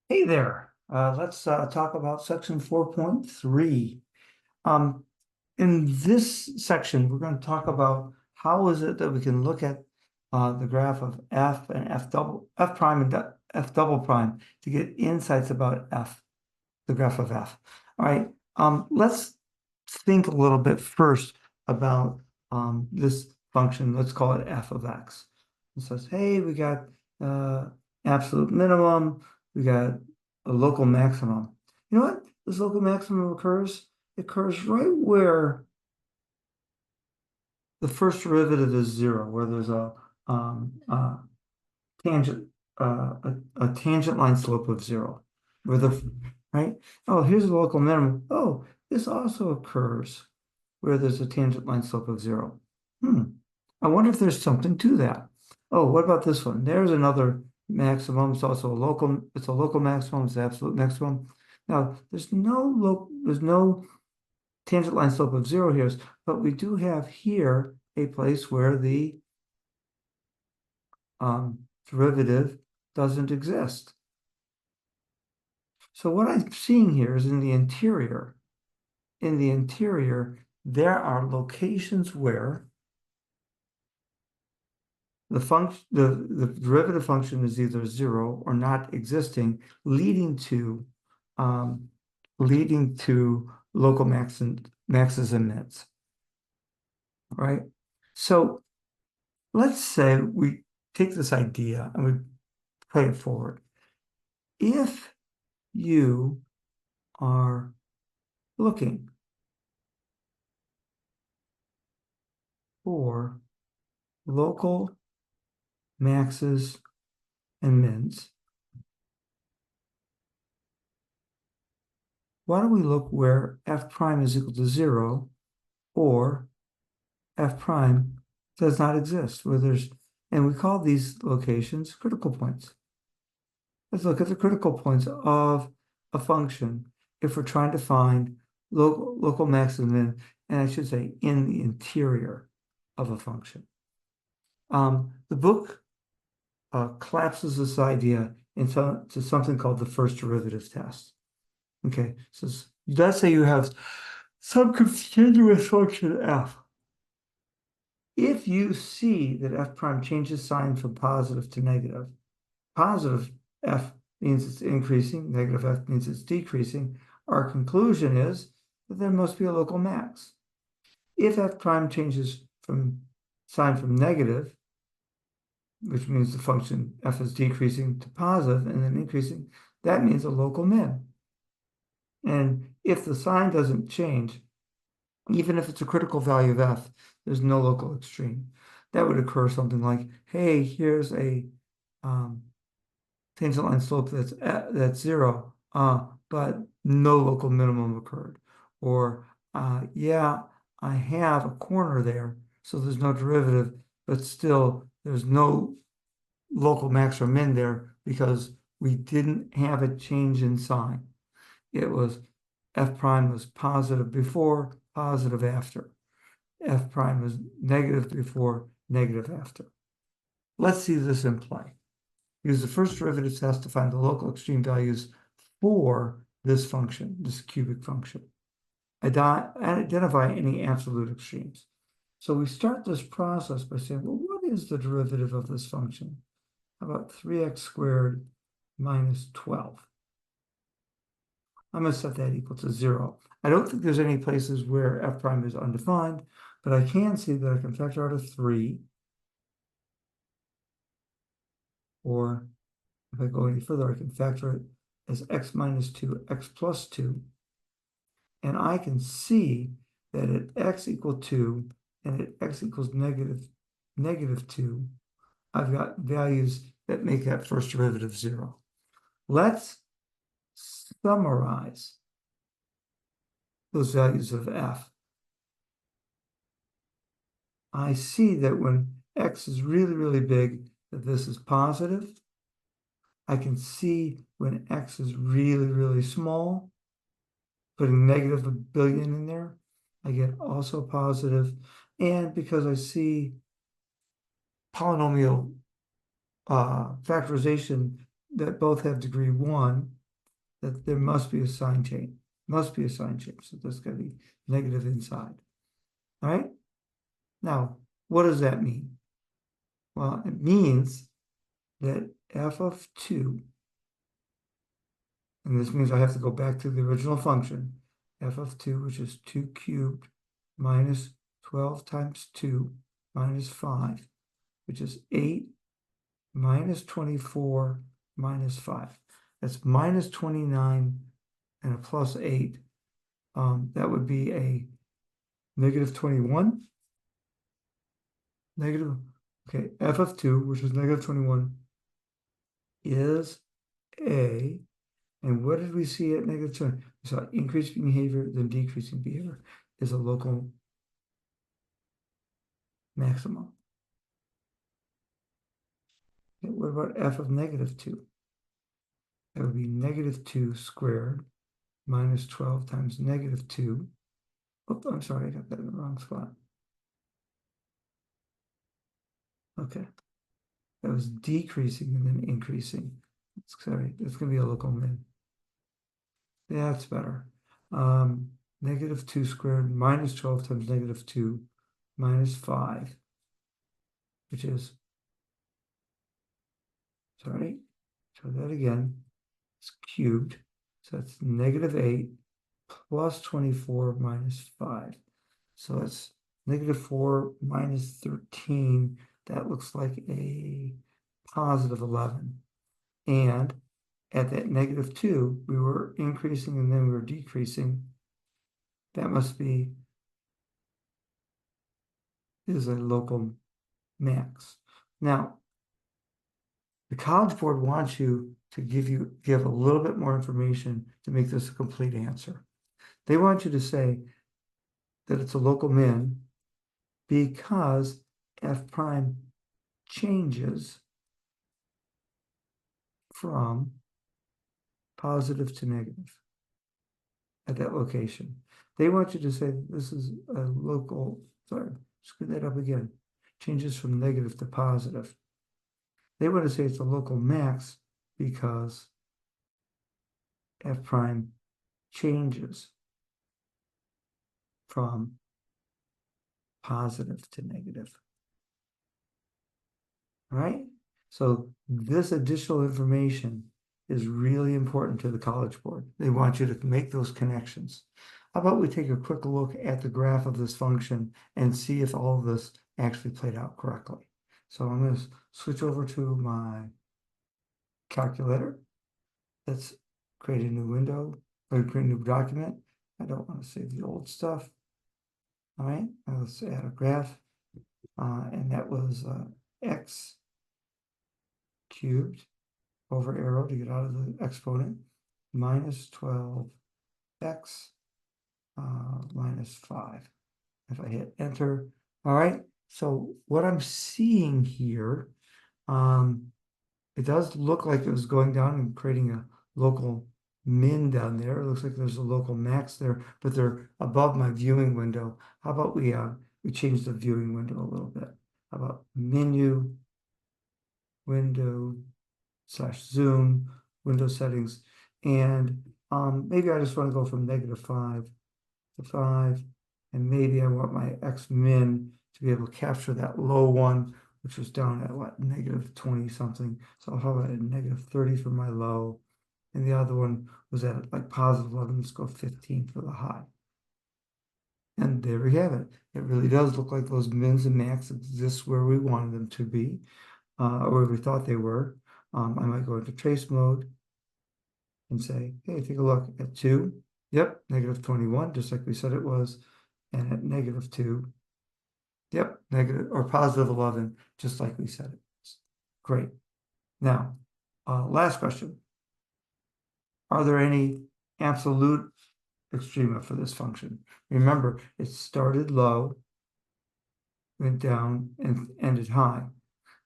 Hey there. Let's talk about section 4.3. In this section, we're going to talk about how is it that we can look at the graph of f and f prime and f double prime to get insights about f, the graph of f. All right. Let's think a little bit first about this function. Let's call it f of x. It says, hey, we got absolute minimum, we got a local maximum. You know what? This local maximum occurs? It occurs right where the first derivative is zero, where there's a tangent, a tangent line slope of zero, where the right. Oh, here's the local minimum. Oh, this also occurs where there's a tangent line slope of zero. I wonder if there's something to that. Oh, what about this one? There's another maximum. It's also it's a local maximum, it's the absolute maximum. Now, there's no tangent line slope of zero here, but we do have here a place where the derivative doesn't exist. So what I'm seeing here is in the interior, there are locations where the derivative function is either zero or not existing, leading to local maxes and mins. Right? So let's say we take this idea and we play it forward. If you are looking for local maxes and mins, why don't we look where f prime is equal to zero or f prime does not exist, where there's, and we call these locations critical points. Let's look at the critical points of a function if we're trying to find local maximum, and I should say in the interior of a function. The book collapses this idea into something called the first derivative test. Okay, so let's say you have some continuous function f. If you see that f prime changes sign from positive to negative, positive f means it's increasing, negative f means it's decreasing, our conclusion is that there must be a local max. If f prime changes from sign from negative, which means the function f is decreasing, to positive and then increasing, that means a local min. And if the sign doesn't change, even if it's a critical value of f, there's no local extreme. That would occur something like, hey, here's a tangent line slope that's zero, but no local minimum occurred. Or yeah, I have a corner there, so there's no derivative, but still there's no local max or min there because we didn't have a change in sign. It was f prime was positive before, positive after. F prime was negative before, negative after. Let's see this in play. Use the first derivative test to find the local extreme values for this function, this cubic function. Identify any absolute extremes. So we start this process by saying, well, what is the derivative of this function? How about 3x squared minus 12? I'm going to set that equal to 0. I don't think there's any places where f prime is undefined, but I can see that I can factor out a 3. Or if I go any further, I can factor it as x minus 2, x plus 2. And I can see that at x equal 2 and at x equals negative 2, I've got values that make that first derivative 0. Let's summarize those values of f. I see that when x is really, really big, that this is positive. I can see when x is really, really small, putting negative a billion in there, I get also positive. And because I see polynomial factorization that both have degree 1, that there must be a sign change. Must be a sign change. So there's going to be negative inside. All right. Now, what does that mean? Well, it means that f of 2, and this means I have to go back to the original function, f of 2, which is 2 cubed minus 12 times 2 minus 5, which is 8 minus 24 minus 5. That's minus 29 and a plus 8. That would be a negative 21. Negative, okay, f of 2, which is negative 21, is a, and what did we see at negative 20? We saw increasing behavior, then decreasing behavior is a local maximum. Okay, what about f of negative 2? That would be negative 2 squared minus 12 times negative 2. Oh, I'm sorry, I got that in the wrong spot. Okay, that was decreasing and then increasing. Sorry, it's going to be a local min. Yeah, that's better. Negative 2 squared minus 12 times negative 2 minus 5, which is, sorry, try that again. It's cubed. So that's negative 8 plus 24 minus 5. So it's negative 4 minus 13. That looks like a positive 11. And at that negative 2, we were increasing and then we were decreasing. That must be, is a local max. Now, the College Board wants you to give a little bit more information to make this a complete answer. They want you to say that it's a local min because f prime changes from positive to negative at that location. They want you to say that this is a local, sorry, screw that up again, changes from negative to positive. They want to say it's a local max because f prime changes from positive to negative. All right? So this additional information is really important to the College Board. They want you to make those connections. How about we take a quick look at the graph of this function and see if all of this actually played out correctly. So I'm going to switch over to my calculator. Let's create a new window or create a new document. I don't want to save the old stuff. All right, now let's add a graph. And that was x cubed over arrow to get out of the exponent minus 12x minus 5. If I hit enter, all right. So what I'm seeing here, it does look like it was going down and creating a local min down there. It looks like there's a local max there, but they're above my viewing window. How about we change the viewing window a little bit? How about menu, window / zoom, window settings, and maybe I just want to go from -5 to 5, and maybe I want my x min to be able to capture that low one, which was down at what, -20 something. So how about a -30 for my low, and the other one was at like +11. Let's go 15 for the high. And there we have it. It really does look like those mins and max exist where we wanted them to be, or where we thought they were. I might go into trace mode and say, hey, take a look at 2. Yep, -21, just like we said it was. And at -2, yep, negative or +11, just like we said it was. Great. Now, last question. Are there any absolute extrema for this function? Remember, it started low, went down, and ended high.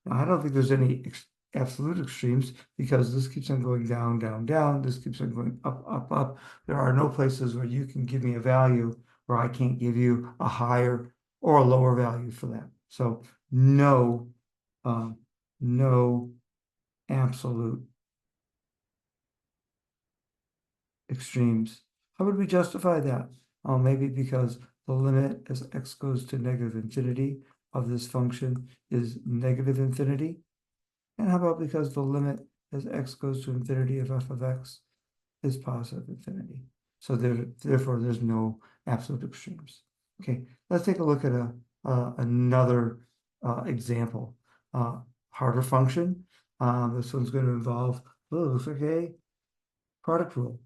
Now, I don't think there's any absolute extremes because this keeps on going down, down, down. This keeps on going up, up, up. There are no places where you can give me a value where I can't give you a higher or a lower value for that. So no, no absolute extremes. How would we justify that? Oh, maybe because the limit as x goes to negative infinity of this function is negative infinity. And how about because the limit as x goes to infinity of f of x is positive infinity? So therefore, there's no absolute extremes. Okay, let's take a look at another example. Harder function. This one's going to involve, looks like a product rule.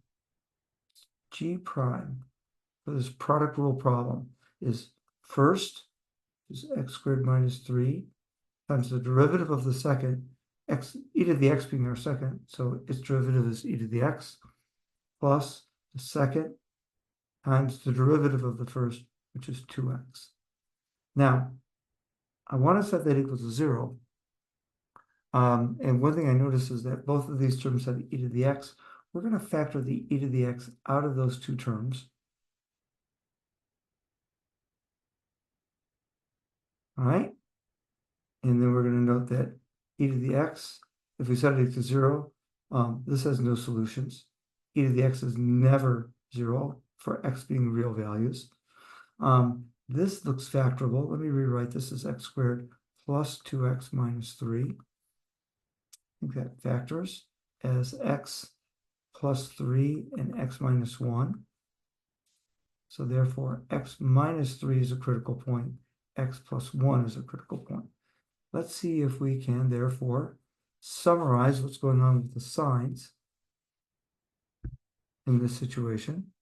G prime for this product rule problem is first is x squared minus 3 times the derivative of the second, e to the x being our second, so its derivative is e to the x, plus the second times the derivative of the first, which is 2x. Now, I want to set that equal to 0. And one thing I notice is that both of these terms have e to the x. We're going to factor the e to the x out of those two terms. All right. And then we're going to note that e to the x, if we set it to 0, this has no solutions. E to the x is never 0 for x being real values. This looks factorable. Let me rewrite this as x squared plus 2x minus 3. I think that factors as x plus 3 and x minus 1. So therefore, x minus 3 is a critical point. X plus 1 is a critical point. Let's see if we can, therefore, summarize what's going on with the signs in this situation.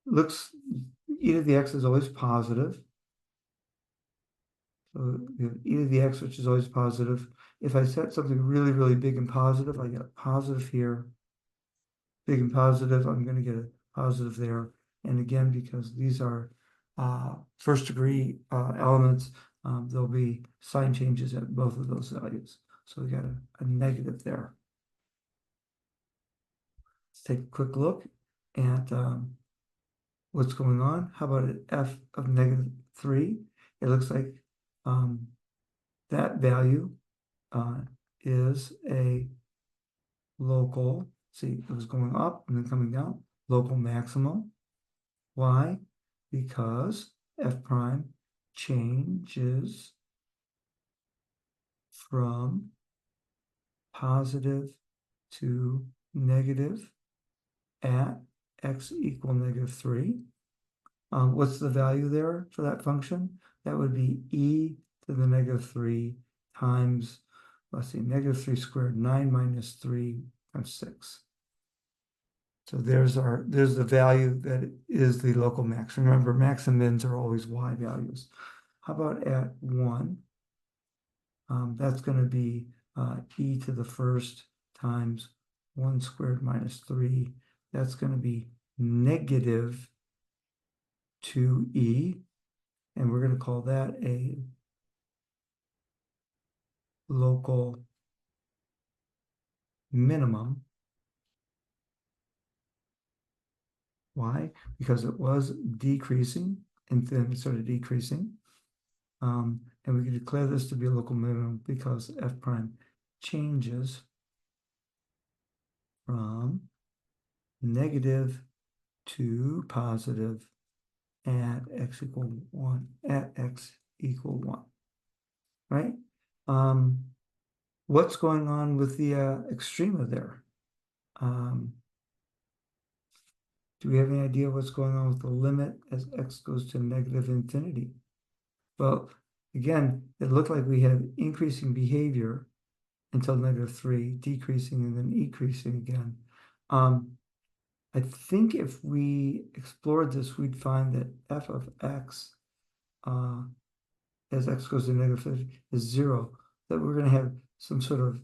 Looks, e to the x is always positive. So we have e to the x, which is always positive. If I set something really, really big and positive, I get a positive here. Big and positive, I'm going to get a positive there. And again, because these are first degree elements, there'll be sign changes at both of those values. So we got a negative there. Let's take a quick look at what's going on. How about at f of negative 3? It looks like that value is a local, see, it was going up and then coming down, local maximum. Why? Because f prime changes from positive to negative at x equal negative 3. What's the value there for that function? That would be e to the negative 3 times, let's see, negative 3 squared, 9 minus 3 times 6. So there's the value that is the local max. Remember, max and mins are always y values. How about at 1? That's going to be e to the first times 1 squared minus 3. That's going to be negative 2e. And we're going to call that a local minimum. Why? Because it was decreasing and then it started decreasing. And we can declare this to be a local minimum because f prime changes from negative to positive at x equal 1, at x equal 1, right? What's going on with the extrema there? Do we have any idea what's going on with the limit as x goes to negative infinity? Well, again, it looked like we had increasing behavior until negative 3, decreasing and then increasing again. I think if we explored this, we'd find that f of x as x goes to negative 50 is 0, that we're going to have some sort of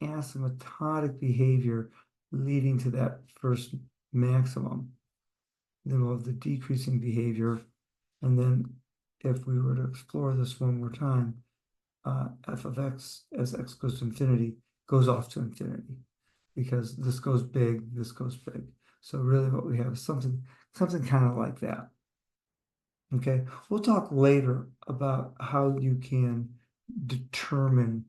asymptotic behavior leading to that first maximum. Then we'll have the decreasing behavior. And then if we were to explore this one more time, f of x as x goes to infinity goes off to infinity because this goes big, this goes big. So really what we have is something kind of like that. Okay, we'll talk later about how you can determine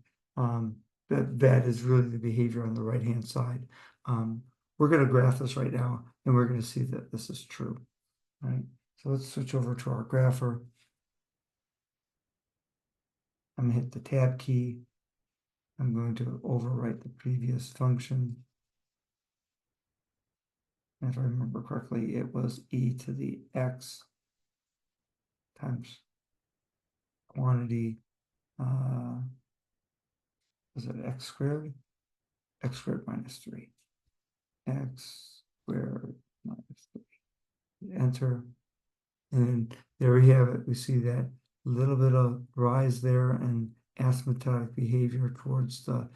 that is really the behavior on the right-hand side. We're going to graph this right now, and we're going to see that this is true. All right, so let's switch over to our grapher. I'm going to hit the tab key. I'm going to overwrite the previous function. If I remember correctly, it was e to the x times quantity, is it x squared? X squared minus 3. X squared minus 3. Enter. And there we have it. We see that little bit of rise there and asymptotic behavior towards the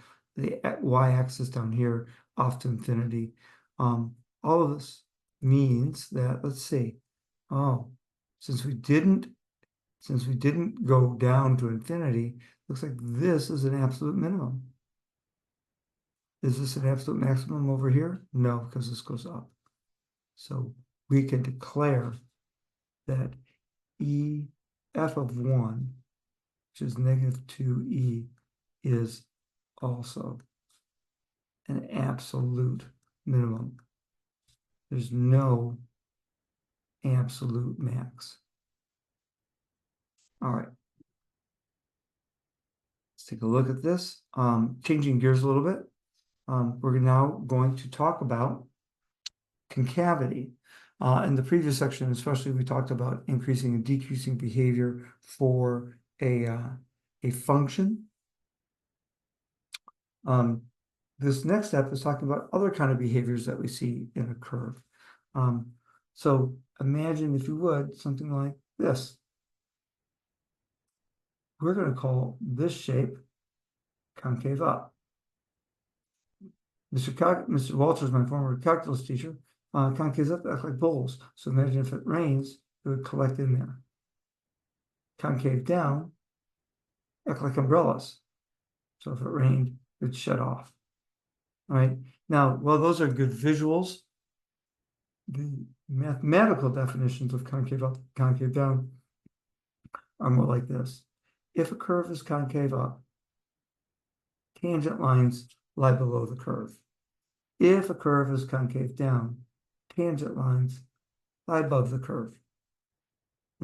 y-axis down here off to infinity. All of this means that, let's see, since we didn't go down to infinity, looks like this is an absolute minimum. Is this an absolute maximum over here? No, because this goes up. So we can declare that f of 1, which is negative 2e, is also an absolute minimum. There's no absolute max. All right. Let's take a look at this. Changing gears a little bit. We're now going to talk about concavity. In the previous section, especially, we talked about increasing and decreasing behavior for a function. This next step is talking about other kind of behaviors that we see in a curve. So imagine, if you would, something like this. We're going to call this shape concave up. Mr. Walters, my former calculus teacher, concaves up act like bowls. So imagine if it rains, it would collect in there. Concave down act like umbrellas. So if it rained, it would shut off. All right. Now, while those are good visuals, the mathematical definitions of concave up, concave down are more like this. If a curve is concave up, tangent lines lie below the curve. If a curve is concave down, tangent lines lie above the curve.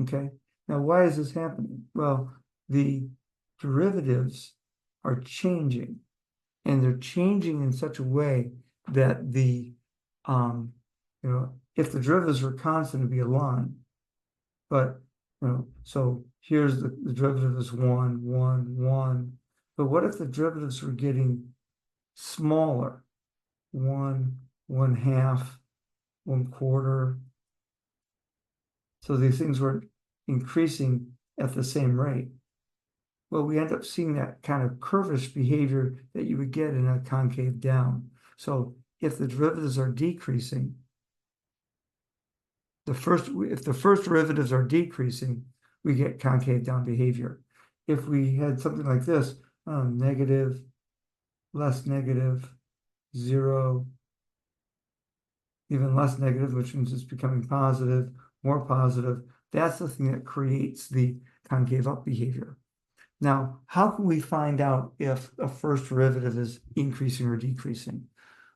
Okay, now why is this happening? Well, the derivatives are changing, and they're changing in such a way that the, if the derivatives were constant, it'd be a line. But, so here's the derivative is 1, 1, 1. But what if the derivatives were getting smaller? 1, 1/2, 1/4. So these things were increasing at the same rate. Well, we end up seeing that kind of curvish behavior that you would get in a concave down. So if the derivatives are decreasing, if the first derivatives are decreasing, we get concave down behavior. If we had something like this, negative, less negative, 0, even less negative, which means it's becoming positive, more positive, that's the thing that creates the concave up behavior. Now, how can we find out if a first derivative is increasing or decreasing?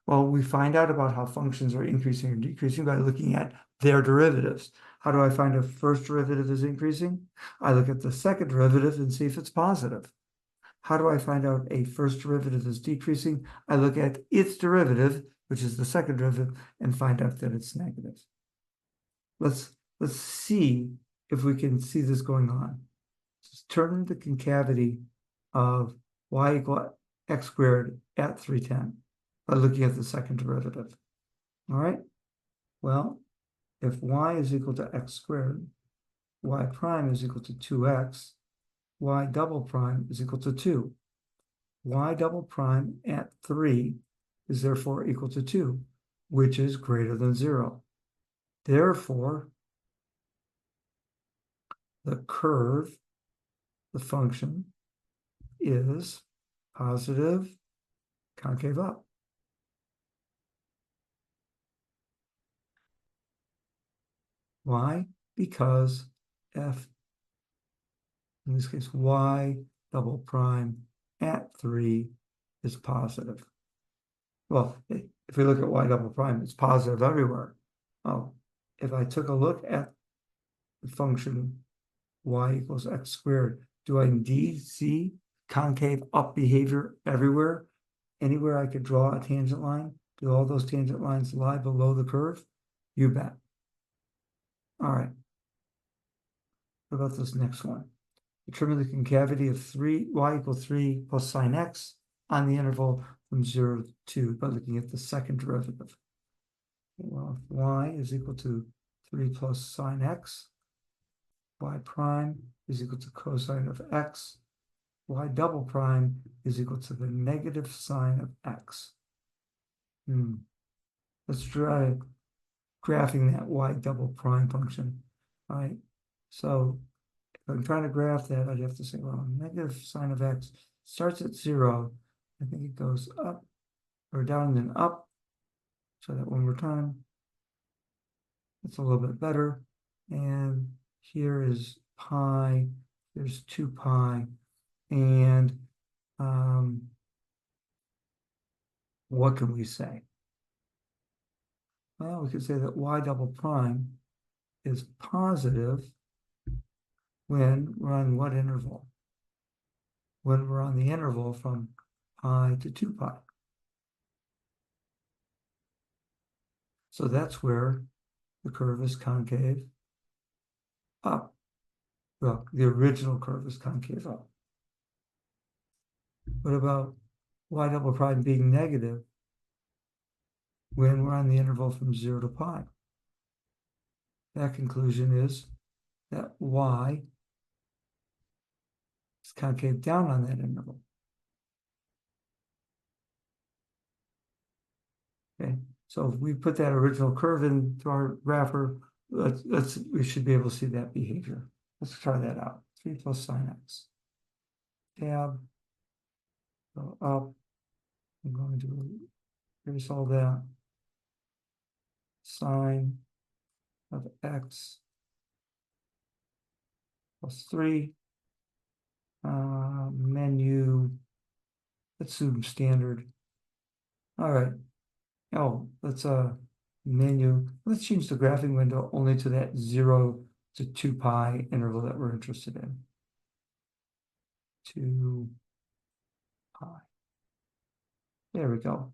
Well, we find out about how functions are increasing or decreasing by looking at their derivatives. How do I find a first derivative is increasing? I look at the second derivative and see if it's positive. How do I find out a first derivative is decreasing? I look at its derivative, which is the second derivative, and find out that it's negative. Let's see if we can see this going on. Let's determine the concavity of y equal x squared at 310 by looking at the second derivative. All right. Well, if y is equal to x squared, y prime is equal to 2x, y double prime is equal to 2. Y double prime at 3 is therefore equal to 2, which is greater than 0. Therefore, the curve, the function, is positive concave up. Why? Because f, in this case, y double prime at 3 is positive. Well, if we look at y double prime, it's positive everywhere. Oh, if I took a look at the function y equals x squared, do I indeed see concave up behavior everywhere? Anywhere I could draw a tangent line? Do all those tangent lines lie below the curve? You bet. All right. What about this next one? Determine the concavity of y equals 3 plus sine x on the interval from 0 to 2 by looking at the second derivative. Well, if y is equal to 3 plus sine x, y prime is equal to cosine of x, y double prime is equal to the negative sine of x. Let's try graphing that y double prime function. All right, so if I'm trying to graph that, I'd have to say, well, negative sine of x starts at 0. I think it goes up or down and then up. Try that one more time. It's a little bit better. And here is pi. There's 2 pi. And what can we say? Well, we could say that y double prime is positive when we're on what interval? When we're on the interval from pi to 2 pi. So that's where the curve is concave up. Well, the original curve is concave up. What about y double prime being negative when we're on the interval from 0 to pi? That conclusion is that y is concave down on that interval. Okay, so if we put that original curve into our grapher, we should be able to see that behavior. Let's try that out. 3 plus sine x. Tab, go up. I'm going to erase all that. Sine of x plus 3. Menu, let's zoom standard. All right. Oh, let's menu. Let's change the graphing window only to that 0 to 2 pi interval that we're interested in. 2 pi. There we go.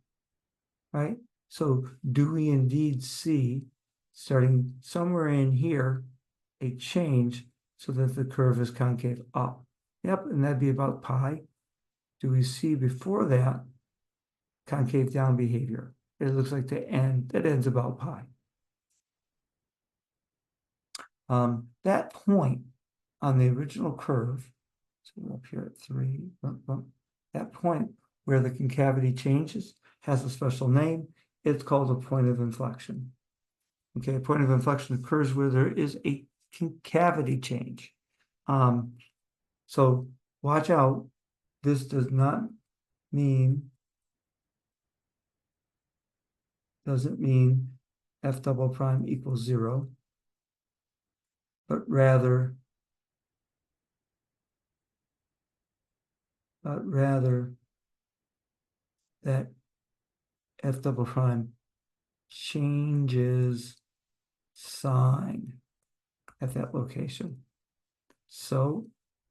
Right? So do we indeed see, starting somewhere in here, a change so that the curve is concave up? Yep, and that'd be about pi. Do we see before that concave down behavior? It looks like the end, that ends about pi. That point on the original curve, so we're up here at 3, that point where the concavity changes has a special name. It's called a point of inflection. Okay, a point of inflection occurs where there is a concavity change. So watch out. This does not mean, doesn't mean f double prime equals 0, but rather that f double prime changes sign at that location. So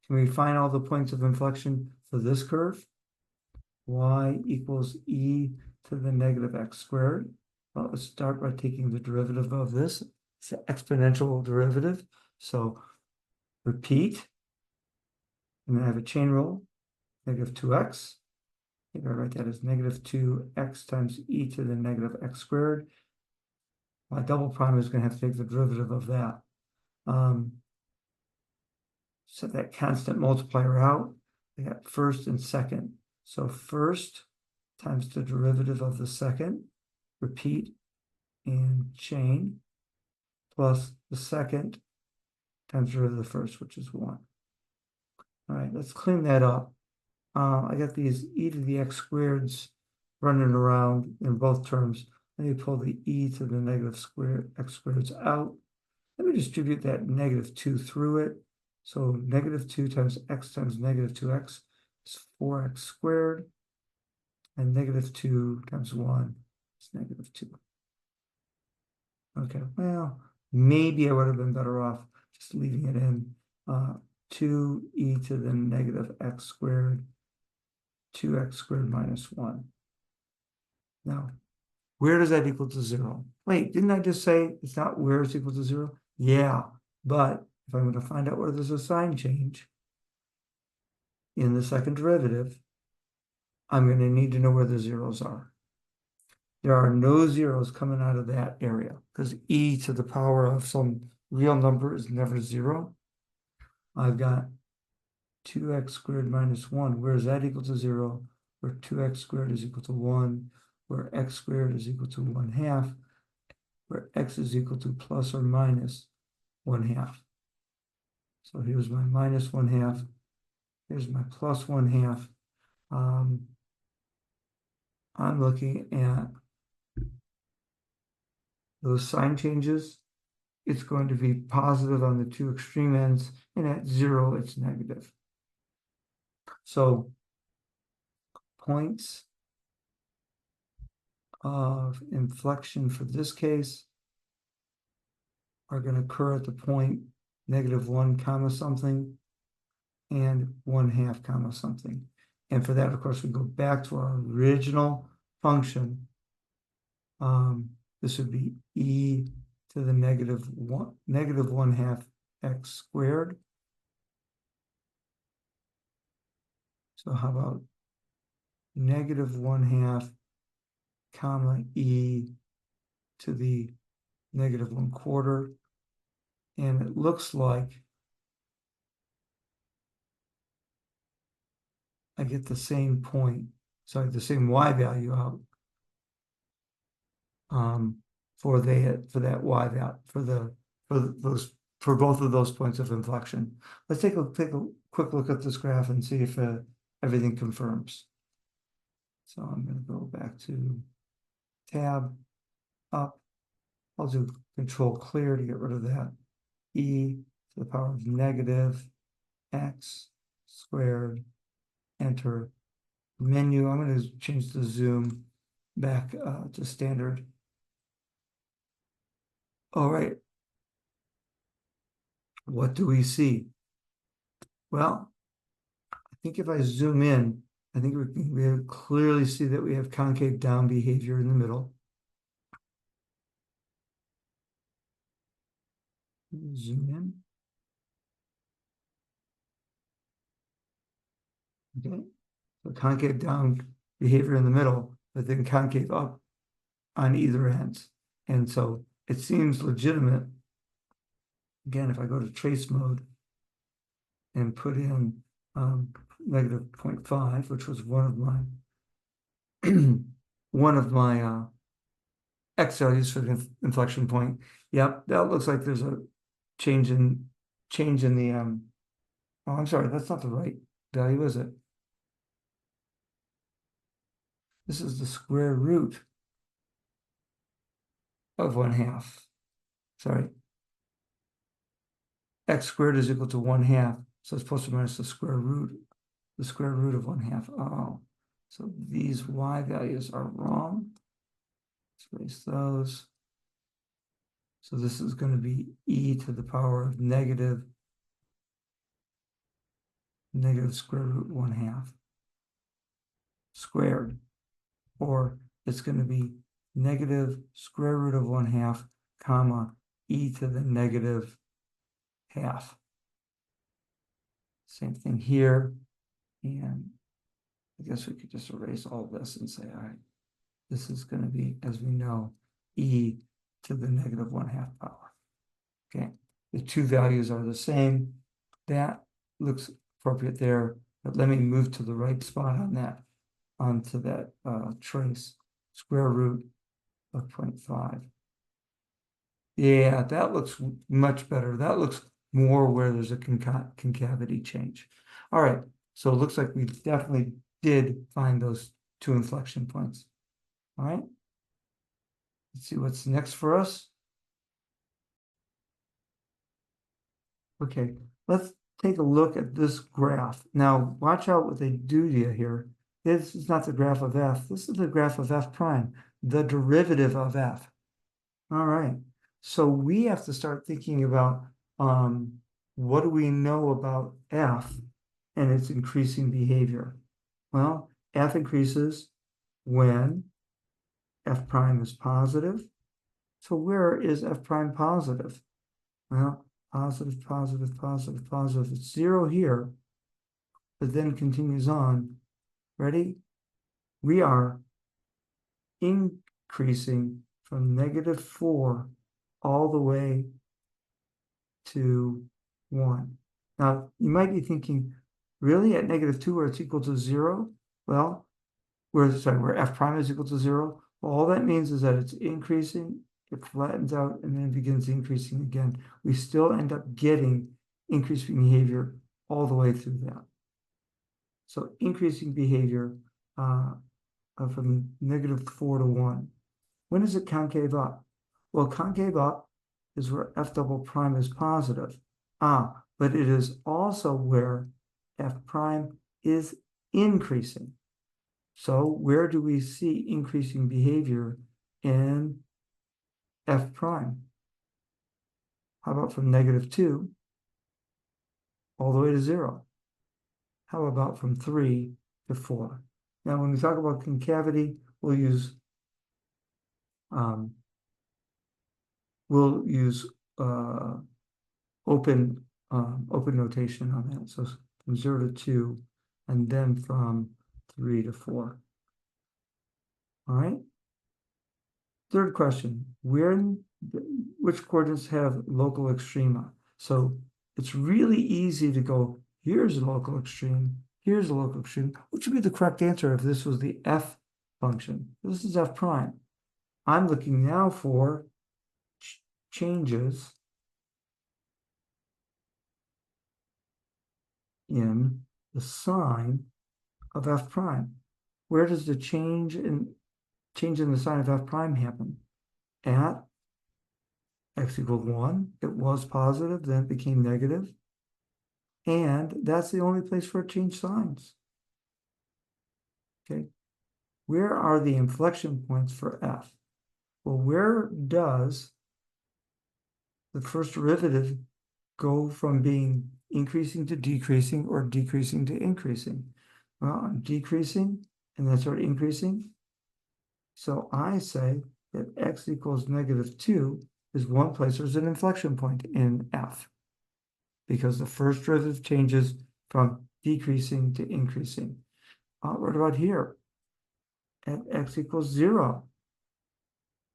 can we find all the points of inflection for this curve? Y equals e to the negative x squared. Well, let's start by taking the derivative of this. It's an exponential derivative. So repeat. And then I have a chain rule, negative 2x. If I write that as negative 2x times e to the negative x squared. My double prime is going to have to take the derivative of that. Set that constant multiplier out. I got first and second. So first times the derivative of the second, repeat and chain, plus the second times the derivative of the first, which is 1. All right, let's clean that up. I got these e to the x squareds running around in both terms. Let me pull the e to the negative x squareds out. Let me distribute that negative 2 through it. So negative 2 times x times negative 2x is 4x squared. And -2 times 1 is -2. Okay, well, maybe I would have been better off just leaving it in 2e to the negative x squared, 2x squared minus 1. Now, where does that equal to 0? Wait, didn't I just say it's not where it's equal to 0? Yeah, but if I'm going to find out where there's a sign change in the second derivative, I'm going to need to know where the zeros are. There are no zeros coming out of that area because e to the power of some real number is never 0. I've got 2x squared minus 1. Where is that equal to 0? Where 2x squared is equal to 1, where x squared is equal to 1/2, where x is equal to plus or minus 1/2. So here's my minus 1/2. Here's my plus 1/2. I'm looking at those sign changes. It's going to be positive on the two extreme ends, and at 0, it's negative. So points of inflection for this case are going to occur at the point -1 comma something and 1/2 comma something. And for that, of course, we go back to our original function. This would be e to the -1/2 x squared. So how about -1/2 comma e to the -1/4, and it looks like I get the same point, sorry, the same y value out for that y value for both of those points of inflection. Let's take a quick look at this graph and see if everything confirms. So I'm going to go back to tab up. I'll do control clear to get rid of that. E to the power of negative x squared, enter. Menu, I'm going to change the zoom back to standard. All right. What do we see? Well, I think if I zoom in, I think we clearly see that we have concave down behavior in the middle. Zoom in. Okay. So concave down behavior in the middle, but then concave up on either ends. And so it seems legitimate. Again, if I go to trace mode and put in -0.5, which was one of my x values for the inflection point. Yep, that looks like there's a change in the oh, I'm sorry, that's not the right value, is it? This is the square root of 1/2. Sorry. X squared is equal to 1/2. So it's plus or minus the square root of 1/2. Oh, so these y values are wrong. Let's erase those. So this is going to be e to the power of negative square root 1/2 squared, or it's going to be negative square root of 1/2 comma e to the -1/2. Same thing here, and I guess we could just erase all this and say, all right, this is going to be, as we know, e to the -1/2 power. Okay, the two values are the same. That looks appropriate there, but let me move to the right spot on that, onto that trace, square root of 0.5. Yeah, that looks much better. That looks more where there's a concavity change. All right, so it looks like we definitely did find those two inflection points. All right, let's see what's next for us. Okay, let's take a look at this graph. Now, watch out what they do to you here. This is not the graph of f. This is the graph of f prime, the derivative of f. All right. So we have to start thinking about what do we know about f and its increasing behavior? Well, f increases when f prime is positive. So where is f prime positive? Well, positive, positive, positive, positive. It's 0 here, but then continues on. Ready? We are increasing from -4 all the way to 1. Now, you might be thinking, really, at -2 where it's equal to 0? Well, where f prime is equal to 0? Well, all that means is that it's increasing, it flattens out, and then begins increasing again. We still end up getting increasing behavior all the way through that. So increasing behavior from -4 to 1. When is it concave up? Well, concave up is where f double prime is positive. But it is also where f prime is increasing. So where do we see increasing behavior in f prime? How about from -2 all the way to 0? How about from 3 to 4? Now, when we talk about concavity, we'll use open notation on that. So from 0 to 2, and then from 3 to 4. All right. Third question: which coordinates have local extrema? So it's really easy to go, here's a local extreme, here's a local extreme, which would be the correct answer if this was the f function. This is f prime. I'm looking now for changes in the sign of f prime. Where does the change in the sign of f prime happen? At x equals 1, it was positive, then it became negative. And that's the only place for it changed signs. Okay. Where are the inflection points for f? Well, where does the first derivative go from being increasing to decreasing or decreasing to increasing? Well, I'm decreasing and then start increasing. So I say that x equals -2 is one place there's an inflection point in f, because the first derivative changes from decreasing to increasing. What about here? At x equals 0,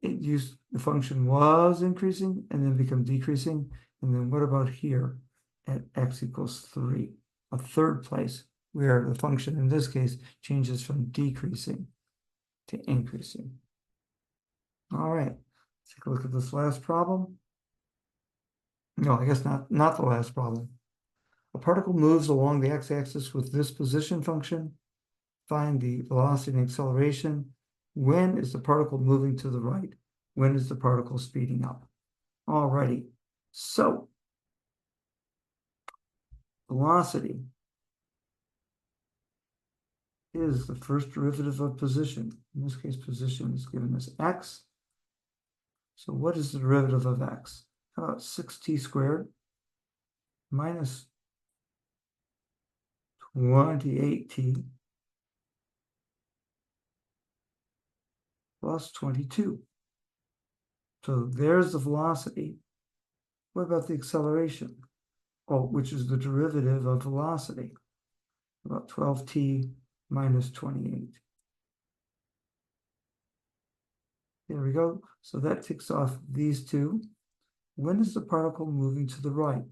the function was increasing and then become decreasing. And then what about here at x equals 3? A third place where the function in this case changes from decreasing to increasing. All right, let's take a look at this last problem. No, I guess not the last problem. A particle moves along the x-axis with this position function. Find the velocity and acceleration. When is the particle moving to the right? When is the particle speeding up? Alrighty, so velocity is the first derivative of position. In this case, position is given as x. So what is the derivative of x? How about 6t squared minus 28t plus 22. So there's the velocity. What about the acceleration? Oh, which is the derivative of velocity. About 12t minus 28. There we go. So that ticks off these two. When is the particle moving to the right?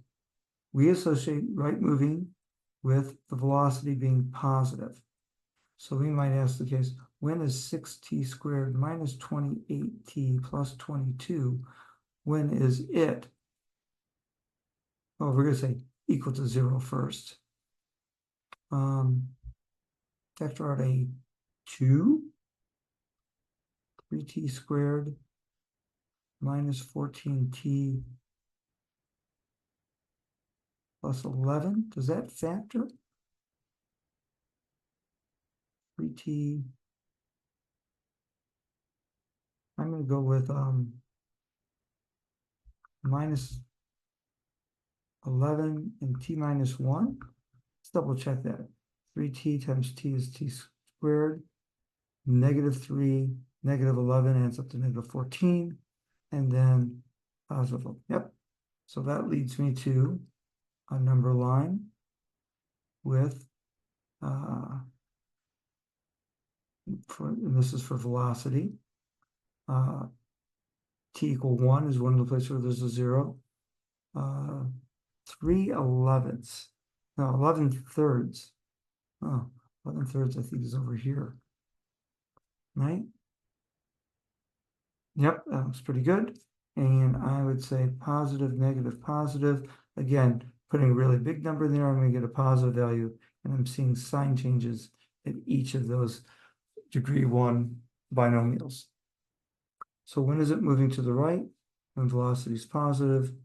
We associate right moving with the velocity being positive. So we might ask the case, when is 6t squared minus 28t plus 22? When is it? Oh, we're going to say equal to 0 first. Factor out a 2. 3t squared minus 14t plus 11. Does that factor? 3t. I'm going to go with minus 11 and t minus 1. Let's double check that. 3t times t is t squared. -3, -11 adds up to -14. And then positive. Yep. So that leads me to a number line with, and this is for velocity. T equal 1 is one of the places where there's a 0. 3/11ths. No, 11/3. Oh, 11/3 I think is over here. Right? Yep, that looks pretty good. And I would say positive, negative, positive. Again, putting a really big number in there, I'm going to get a positive value, and I'm seeing sign changes at each of those degree 1 binomials. So when is it moving to the right? When velocity is positive,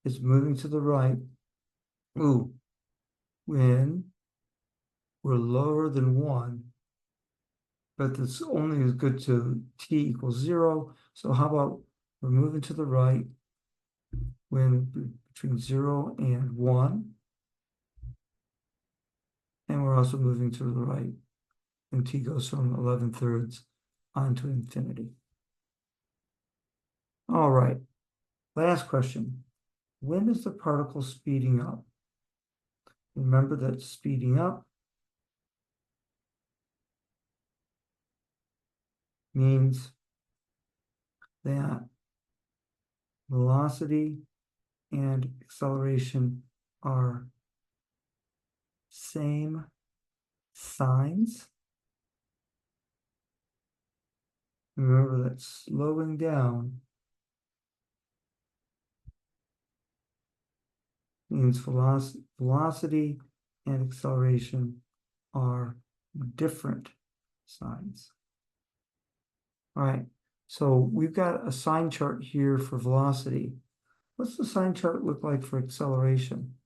it's moving to the right. Ooh, when we're lower than 1, but it's only as good to t equals 0. So how about we're moving to the right when between 0 and 1, and we're also moving to the right when t goes from 11/3 onto infinity. All right, last question. When is the particle speeding up? Remember that speeding up means that velocity and acceleration are same signs. Remember that slowing down means velocity and acceleration are different signs. All right, so we've got a sign chart here for velocity. What's the sign chart look like for acceleration?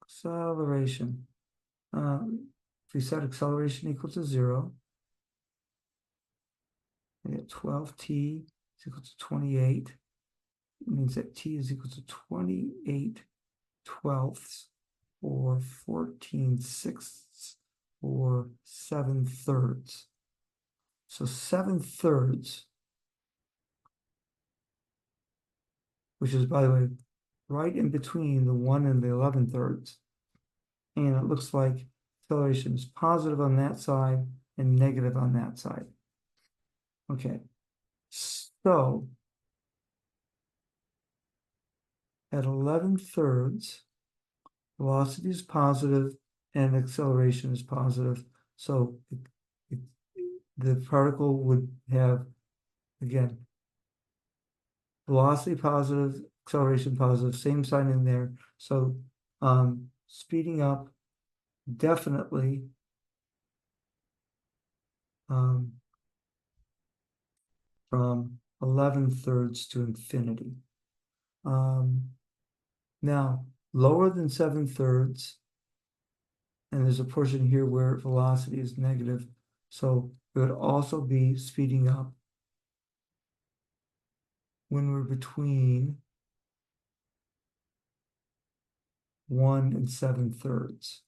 Acceleration. If we set acceleration equal to 0, we get 12t is equal to 28. It means that t is equal to 28/12 or 14/6 or 7/3. So 7/3, which is, by the way, right in between the 1 and the 11/3. And it looks like acceleration is positive on that side and negative on that side. Okay, so at 11/3, velocity is positive and acceleration is positive. So the particle would have, again, velocity positive, acceleration positive, same sign in there. So speeding up definitely from 11/3 to infinity. Now, lower than 7/3, and there's a portion here where velocity is negative, so it would also be speeding up when we're between 1 and 7/3.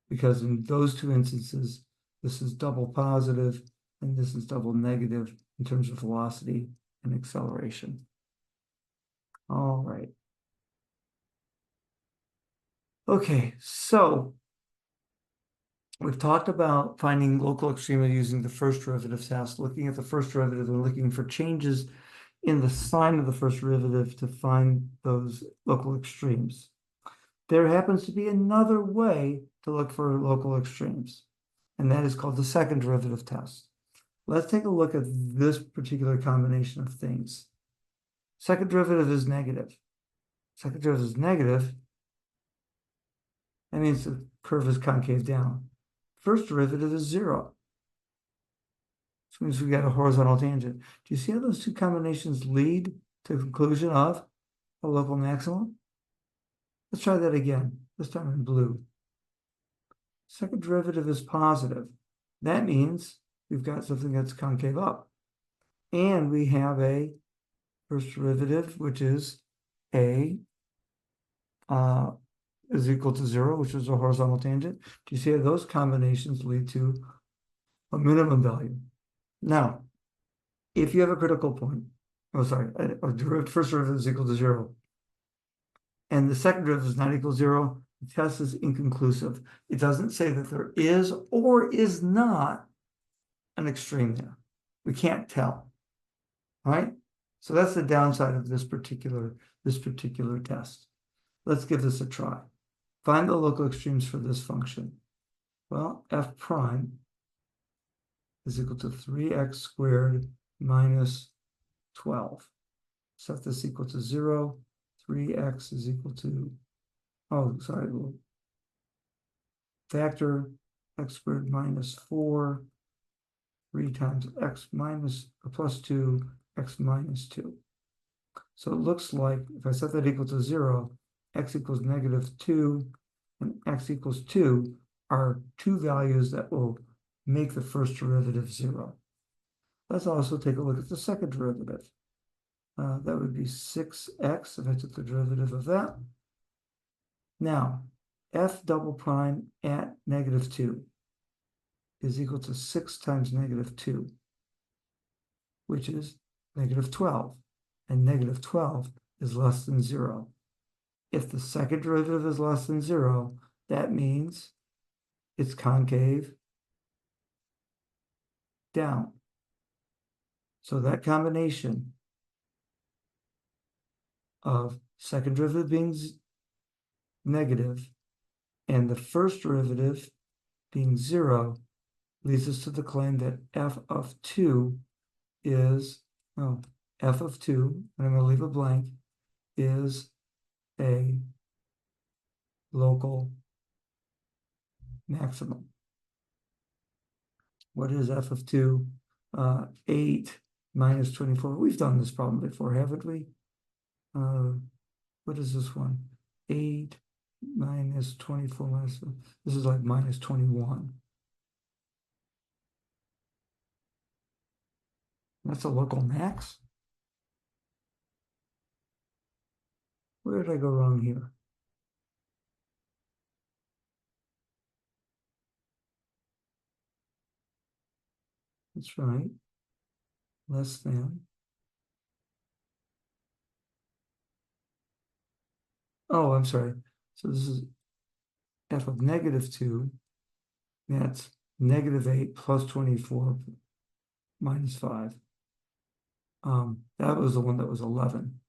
Because in those two instances, this is double positive and this is double negative in terms of velocity and acceleration. All right. Okay, so we've talked about finding local extrema using the first derivative test, looking at the first derivative and looking for changes in the sign of the first derivative to find those local extremes. There happens to be another way to look for local extremes, and that is called the second derivative test. Let's take a look at this particular combination of things. Second derivative is negative. Second derivative is negative. That means the curve is concave down. First derivative is 0. Which means we got a horizontal tangent. Do you see how those two combinations lead to the conclusion of a local maximum? Let's try that again, this time in blue. Second derivative is positive. That means we've got something that's concave up. And we have a first derivative, which is a is equal to 0, which is a horizontal tangent. Do you see how those combinations lead to a minimum value? Now, if you have a critical point, first derivative is equal to 0, and the second derivative is not equal to 0, the test is inconclusive. It doesn't say that there is or is not an extreme there. We can't tell. All right? So that's the downside of this particular test. Let's give this a try. Find the local extremes for this function. Well, f prime is equal to 3x squared minus 12. Set this equal to 0. 3x is equal to, factor x squared minus 4, 3 times x minus or plus 2, x minus 2. So it looks like if I set that equal to 0, x equals -2 and x equals 2 are two values that will make the first derivative 0. Let's also take a look at the second derivative. That would be 6x if I took the derivative of that. Now, f double prime at -2 is equal to 6 times -2, which is -12. And -12 is less than 0. If the second derivative is less than 0, that means it's concave down. So that combination of second derivative being negative and the first derivative being 0 leads us to the claim that f of 2 is, f of 2, and I'm going to leave it blank, is a local maximum. What is f of 2? 8 minus 24. We've done this problem before, haven't we? What is this one? 8 minus 24 minus, this is like minus 21. That's a local max? Where did I go wrong here? That's right. Less than. Oh, I'm sorry. So this is f of -2. That's -8 plus 24 minus 5. That was the one that was 11.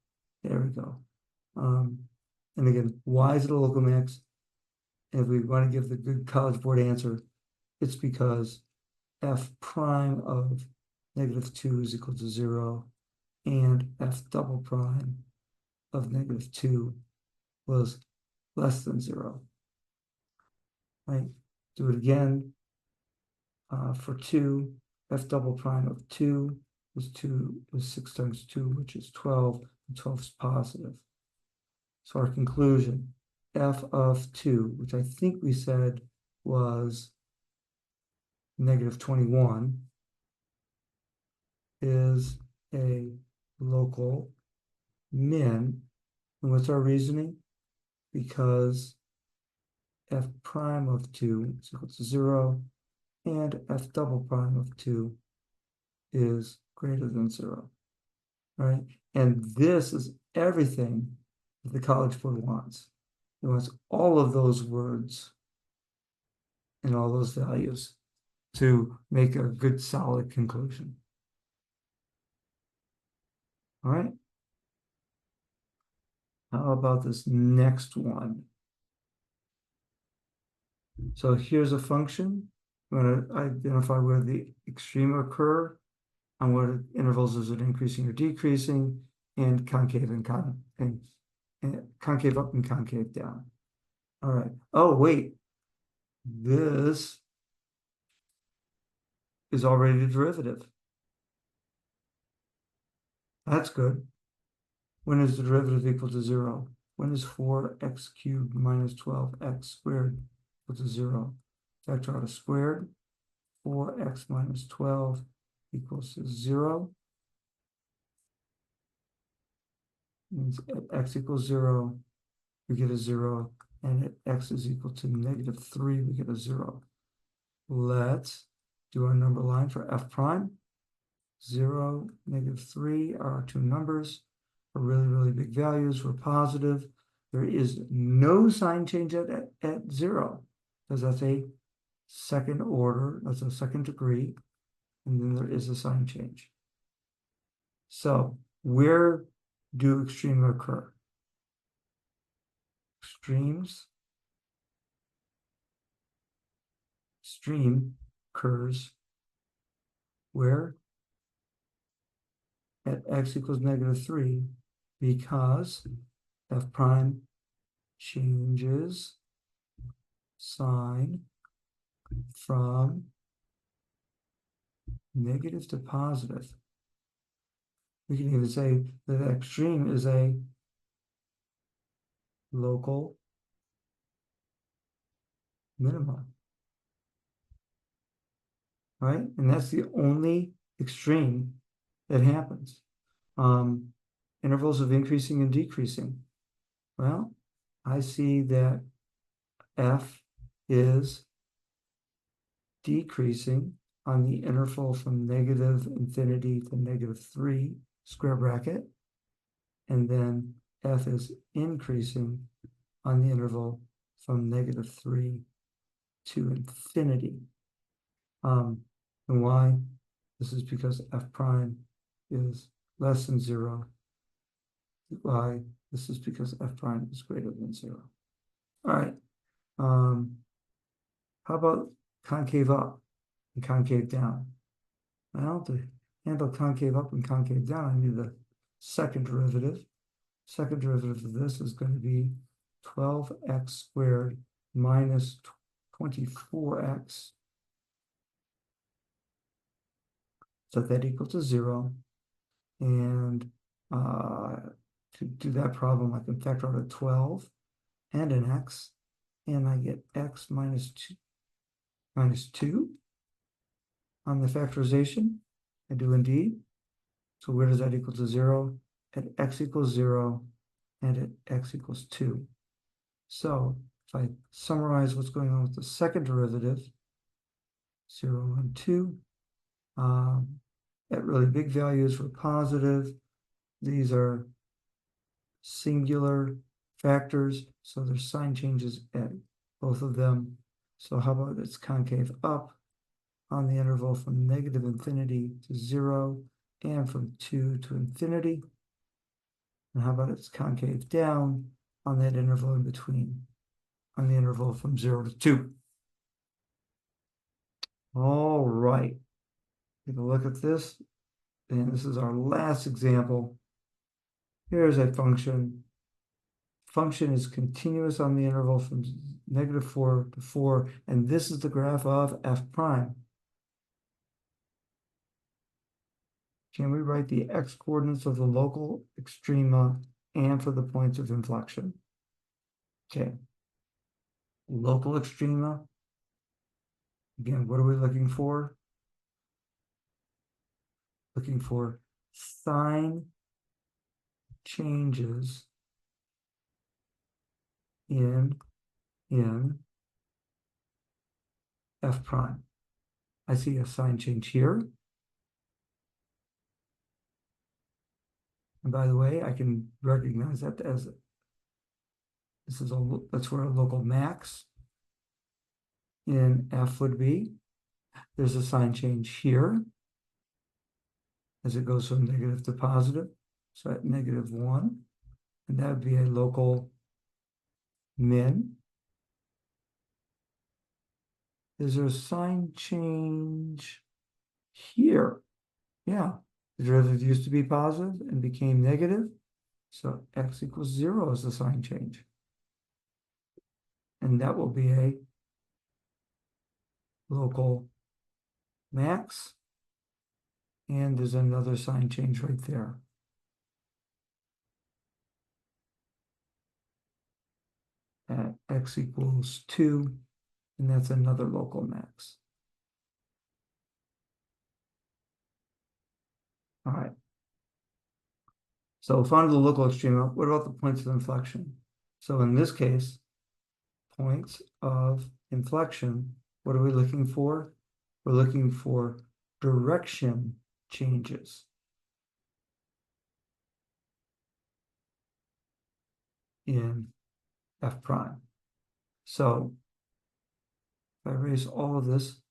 There we go. And again, why is it a local max? If we want to give the good College Board answer, it's because f prime of -2 is equal to 0, and f double prime of -2 was less than 0. Right? Do it again. For 2, f double prime of 2 was 6 times 2, which is 12, and 12 is positive. So our conclusion, f of 2, which I think we said was -21, is a local min. And what's our reasoning? Because f prime of 2 is equal to 0, and f double prime of 2 is greater than 0, right? And this is everything that the College Board wants. It wants all of those words and all those values to make a good, solid conclusion. All right. How about this next one? So here's a function. I'm going to identify where the extreme occur, on what intervals is it increasing or decreasing, and concave and concave up and concave down. All right. Oh, wait. This is already the derivative. That's good. When is the derivative equal to 0? When is 4x cubed minus 12x squared equal to 0? factor out a squared. 4x minus 12 equals 0. Means at x equals 0, we get a 0, and at x is equal to -3, we get a 0. Let's do our number line for f prime. 0, -3 are our two numbers. For really, really big values, we're positive. There is no sign change at 0, because that's a second order, that's a second degree, and then there is a sign change. So where do extremes occur? Extreme occurs where? At x equals -3, because f prime changes sign from negative to positive. We can even say that the extreme is a local minimum, right? And that's the only extreme that happens. Intervals of increasing and decreasing. Well, I see that f is decreasing on the interval from -infinity to -3 square bracket, and then f is increasing on the interval from -3 to infinity. And why? This is because f prime is less than 0. Why? This is because f prime is greater than 0. All right. How about concave up and concave down? Well, to handle concave up and concave down, I need the second derivative. Second derivative of this is going to be 12x squared minus 24x. So that equals to 0. And to do that problem, I can factor out a 12 and an x, and I get x minus 2 on the factorization. I do indeed. So where does that equal to 0? At x equals 0 and at x equals 2. So if I summarize what's going on with the second derivative, 0 and 2, at really big values, we're positive. These are singular factors, so there's sign changes at both of them. So how about it's concave up on the interval from -infinity to 0 and from 2 to infinity? And how about it's concave down on that interval in between, on the interval from 0 to 2? All right, take a look at this. And this is our last example. Here's a function. Function is continuous on the interval from -4 to 4, and this is the graph of f prime. Can we write the x coordinates of the local extrema and for the points of inflection? Okay. Local extrema. Again, what are we looking for? Looking for sign changes in f prime. I see a sign change here. And by the way, I can recognize that as that's where a local max in f would be. There's a sign change here as it goes from negative to positive. So at -1, and that would be a local min. Is there a sign change here? Yeah, the derivative used to be positive and became negative. So x equals 0 is the sign change. And that will be a local max. And there's another sign change right there. At x equals 2, and that's another local max. All right. So found the local extrema. What about the points of inflection? So in this case, points of inflection, what are we looking for? We're looking for direction changes in f prime. So if I erase all of this,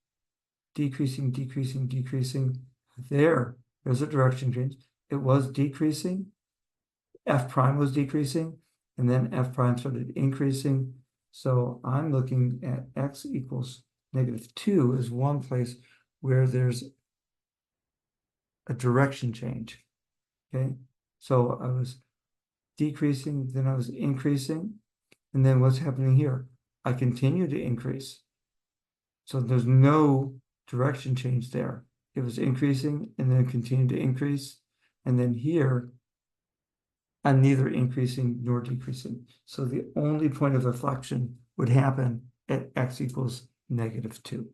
decreasing, decreasing, decreasing, there's a direction change. It was decreasing, f prime was decreasing, and then f prime started increasing. So I'm looking at x equals -2 is one place where there's a direction change, okay? So I was decreasing, then I was increasing, and then what's happening here? I continue to increase. So there's no direction change there. It was increasing and then continued to increase. And then here, I'm neither increasing nor decreasing. So the only point of inflection would happen at x equals -2.